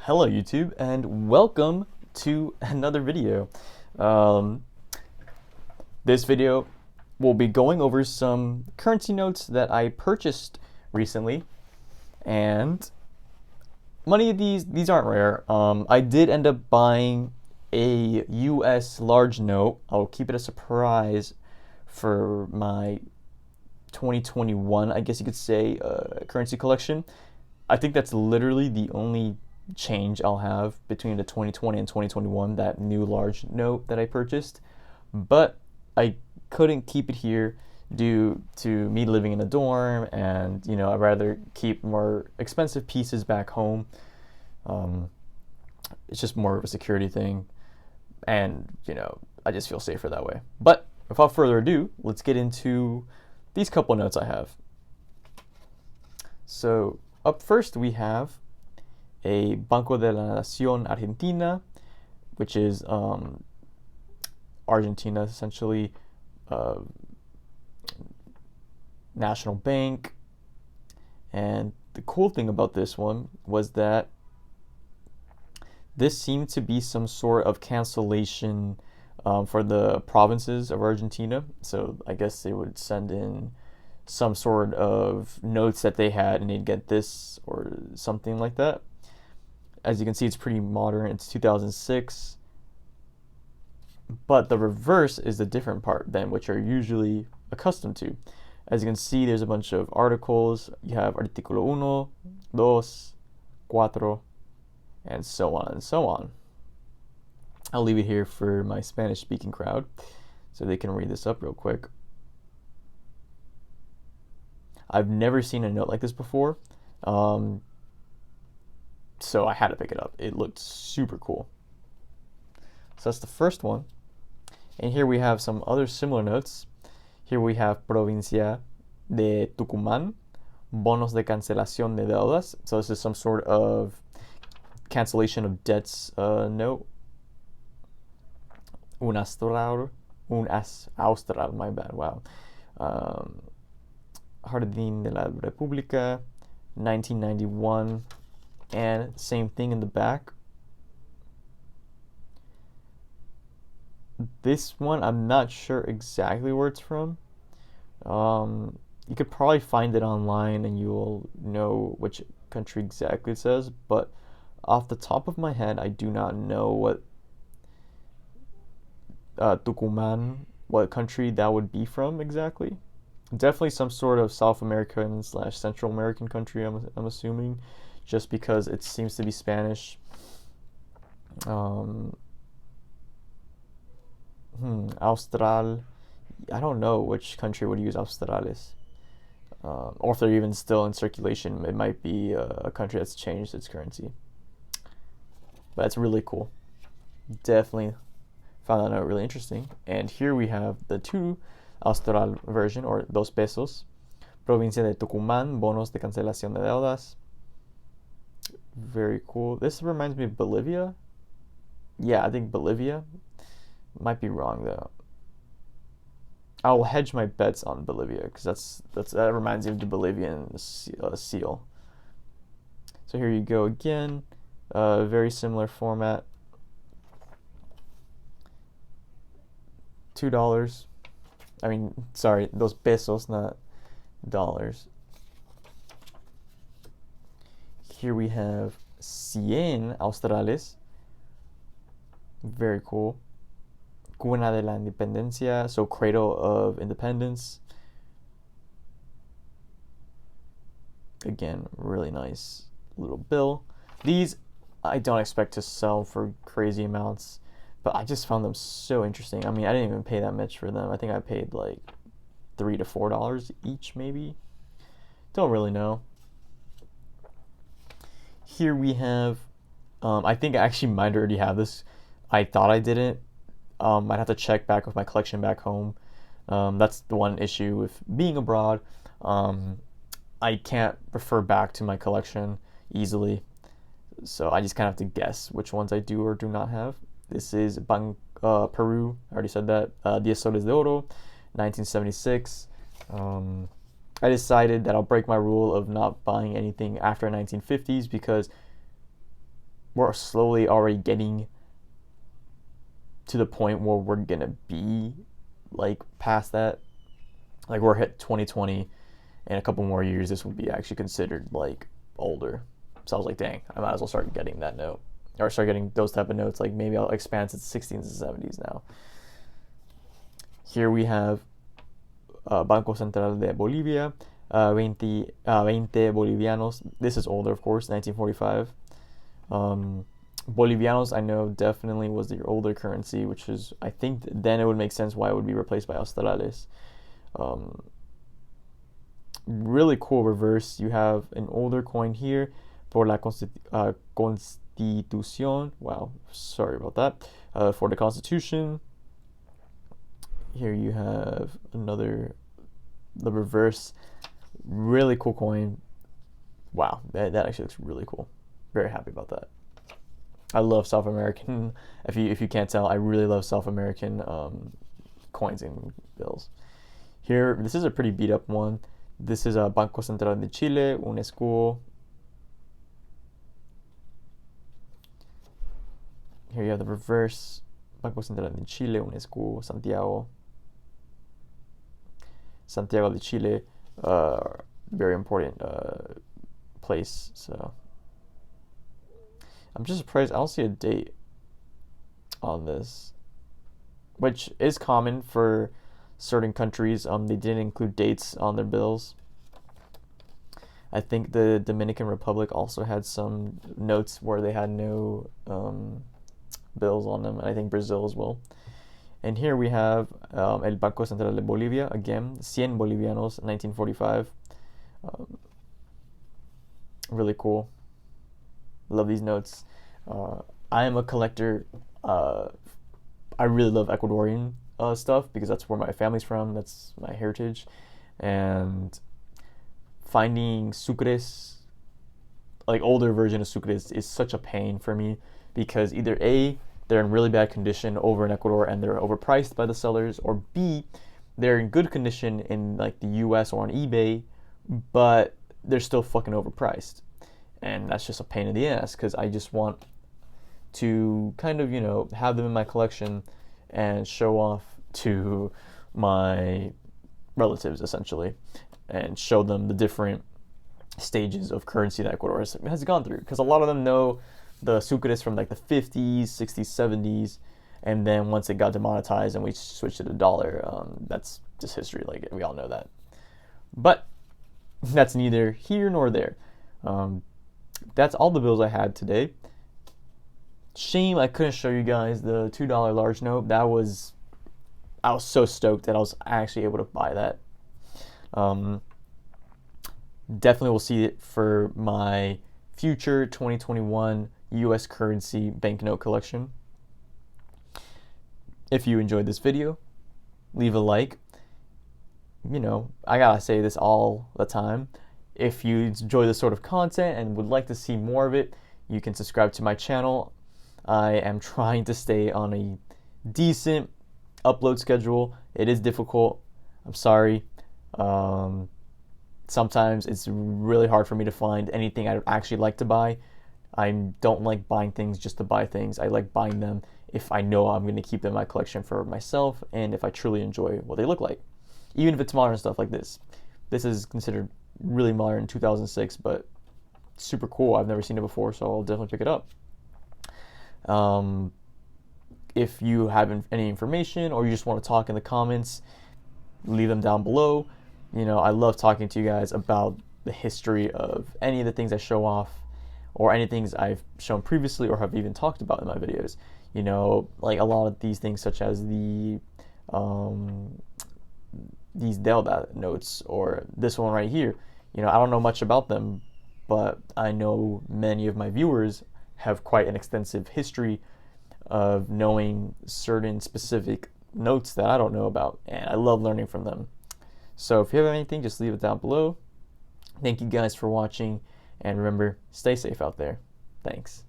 Hello YouTube and welcome to another video. Um, this video will be going over some currency notes that I purchased recently, and many of these aren't rare. I did end up buying a US large note. I'll keep it a surprise for my 2021, I guess you could say, currency collection. I think that's literally the only change I'll have between the 2020 and 2021, that new large note that I purchased. But I couldn't keep it here due to me living in a dorm, and I'd rather keep more expensive pieces back home. It's just more of a security thing, and I just feel safer that way. But without further ado, let's get into these couple notes I have. So up first we have a Banco de la Nación Argentina, which is Argentina, essentially, national bank. And the cool thing about this one was that this seemed to be some sort of cancellation for the provinces of Argentina. So I guess they would send in some sort of notes that they had, and they'd get this or something like that. As you can see, it's pretty modern. It's 2006. But the reverse is the different part than what you're usually accustomed to. As you can see, there's a bunch of articles. You have Artículo 1, 2, 4, and so on and so on. I'll leave it here for my Spanish-speaking crowd so they can read this up real quick. I've never seen a note like this before. So I had to pick it up. It looked super cool. So that's the first one. And here we have some other similar notes. Here we have Provincia de Tucumán, bonos de cancelación de deudas. So this is some sort of cancellation of debts note. Un austral, my bad, wow. Jardín de la República, 1991. And same thing in the back. This one, I'm not sure exactly where it's from. You could probably find it online and you will know which country exactly it says, but off the top of my head, I do not know what Tucumán, what country that would be from exactly. Definitely some sort of South American / Central American country, I'm assuming, just because it seems to be Spanish. Austral, I don't know which country would use Australes. Or if they're even still in circulation, it might be a country that's changed its currency. But it's really cool. Definitely found that note really interesting. And here we have the 2 Austral version, or 2 pesos. Provincia de Tucumán, bonos de cancelación de deudas. Very cool. This reminds me of Bolivia. Yeah, I think Bolivia. Might be wrong though. I'll hedge my bets on Bolivia because that reminds me of the Bolivian seal. So here you go again. Very similar format. $2. I mean, sorry, those pesos, not dollars. Here we have 100 australes. Very cool. Cuna de la Independencia, so cradle of independence. Again, really nice little bill. These I don't expect to sell for crazy amounts, but I just found them so interesting. I mean, I didn't even pay that much for them. I think I paid like $3 to $4 each, maybe. Don't really know. Here we have, I think I actually might already have this. I thought I didn't. I'd have to check back with my collection back home. That's the one issue with being abroad. I can't refer back to my collection easily, so I just kind of have to guess which ones I do or do not have. This is Peru, I already said that. 10 soles de oro, 1976. I decided that I'll break my rule of not buying anything after 1950s because we're slowly already getting to the point where we're gonna be like past that. Like we're hit 2020, in a couple more years, this will be actually considered like older. So I was like, dang, I might as well start getting that note, or start getting those type of notes. Like maybe I'll expand to the 16s and 70s now. Here we have Banco Central de Bolivia, 20 bolivianos. This is older, of course, 1945. Bolivianos, I know, definitely was the older currency, which is, I think, then it would make sense why it would be replaced by australes. Really cool reverse. You have an older coin here, por la Constitución. Wow, sorry about that. For the Constitution. Here you have the reverse. Really cool coin. Wow, that actually looks really cool. Very happy about that. I love South American. If you can't tell, I really love South American coins and bills. Here, this is a pretty beat up one. This is a Banco Central de Chile, un escudo. Here you have the reverse, Banco Central de Chile, un escudo, Santiago. Santiago de Chile, very important place. So I'm just surprised I don't see a date on this, which is common for certain countries. They didn't include dates on their bills. I think the Dominican Republic also had some notes where they had no bills on them, and I think Brazil as well. And here we have El Banco Central de Bolivia, again, 100 bolivianos, 1945. Really cool. Love these notes. I am a collector. I really love Ecuadorian stuff because that's where my family's from. That's my heritage. And finding sucres, like older version of sucres, is such a pain for me because either A, they're in really bad condition over in Ecuador and they're overpriced by the sellers, or B, they're in good condition in like the US or on eBay, but they're still fucking overpriced. And that's just a pain in the ass because I just want to kind of, have them in my collection and show off to my relatives essentially and show them the different stages of currency that Ecuador has gone through, because a lot of them know the sucres from like the 50s, 60s, 70s, and then once it got demonetized and we switched to the dollar, that's just history. Like we all know that. But that's neither here nor there. That's all the bills I had today. Shame I couldn't show you guys the $2 large note. I was so stoked that I was actually able to buy that. Definitely will see it for my future 2021 US currency banknote collection. If you enjoyed this video, leave a like. I gotta say this all the time. If you enjoy this sort of content and would like to see more of it, you can subscribe to my channel. I am trying to stay on a decent upload schedule. It is difficult. I'm sorry. Sometimes it's really hard for me to find anything I'd actually like to buy. I don't like buying things just to buy things. I like buying them if I know I'm going to keep them in my collection for myself and if I truly enjoy what they look like. Even if it's modern stuff like this. This is considered really modern, 2006, but super cool. I've never seen it before, so I'll definitely pick it up. If you have any information or you just want to talk in the comments, leave them down below. I love talking to you guys about the history of any of the things I show off or any things I've shown previously or have even talked about in my videos. Like a lot of these things such as these Deuda notes or this one right here. I don't know much about them, but I know many of my viewers have quite an extensive history of knowing certain specific notes that I don't know about, and I love learning from them. So if you have anything, just leave it down below. Thank you guys for watching, and remember, stay safe out there. Thanks.